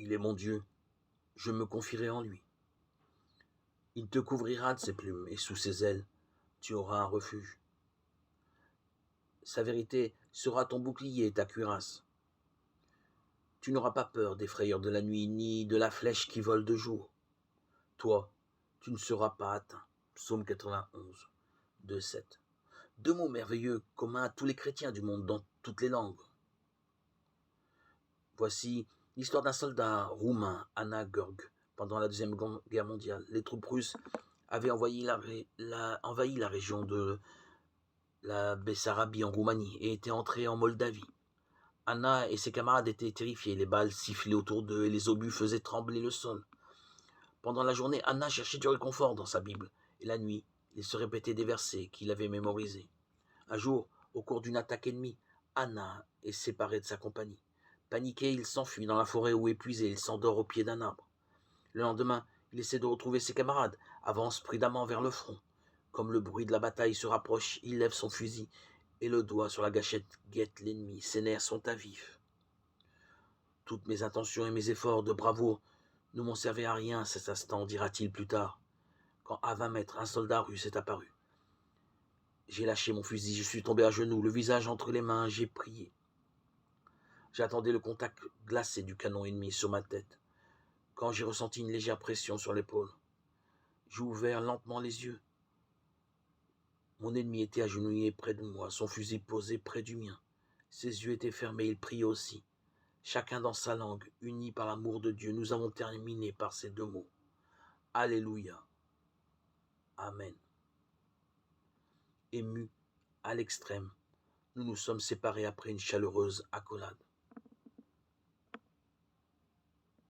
Il est mon Dieu, je me confierai en lui. Il te couvrira de ses plumes, et sous ses ailes, tu auras un refuge. Sa vérité sera ton bouclier et ta cuirasse. Tu n'auras pas peur des frayeurs de la nuit, ni de la flèche qui vole de jour. Toi, tu ne seras pas atteint. Psaume 91, 2, 7. Deux mots merveilleux communs à tous les chrétiens du monde dans toutes les langues. Voici l'histoire d'un soldat roumain, Anna Gheorghe, pendant la Deuxième Guerre mondiale. Les troupes russes avaient envahi la région de la Bessarabie en Roumanie et étaient entrés en Moldavie. Anna et ses camarades étaient terrifiés, les balles sifflaient autour d'eux et les obus faisaient trembler le sol. Pendant la journée, Anna cherchait du réconfort dans sa Bible, et la nuit, il se répétait des versets qu'il avait mémorisés. Un jour, au cours d'une attaque ennemie, Anna est séparé de sa compagnie. Paniqué, il s'enfuit dans la forêt où, épuisé, il s'endort au pied d'un arbre. Le lendemain, il essaie de retrouver ses camarades, avance prudemment vers le front. Comme le bruit de la bataille se rapproche, il lève son fusil et le doigt sur la gâchette guette l'ennemi. Ses nerfs sont à vif. Toutes mes intentions et mes efforts de bravoure ne m'ont servi à rien à cet instant, dira-t-il plus tard, quand à 20 mètres, un soldat russe est apparu. J'ai lâché mon fusil, je suis tombé à genoux, le visage entre les mains, j'ai prié. J'attendais le contact glacé du canon ennemi sur ma tête, quand j'ai ressenti une légère pression sur l'épaule. J'ai ouvert lentement les yeux. Mon ennemi était agenouillé près de moi, son fusil posé près du mien. Ses yeux étaient fermés, il priait aussi. Chacun dans sa langue, unis par l'amour de Dieu, nous avons terminé par ces deux mots. Alléluia. Amen. Émus à l'extrême, nous nous sommes séparés après une chaleureuse accolade.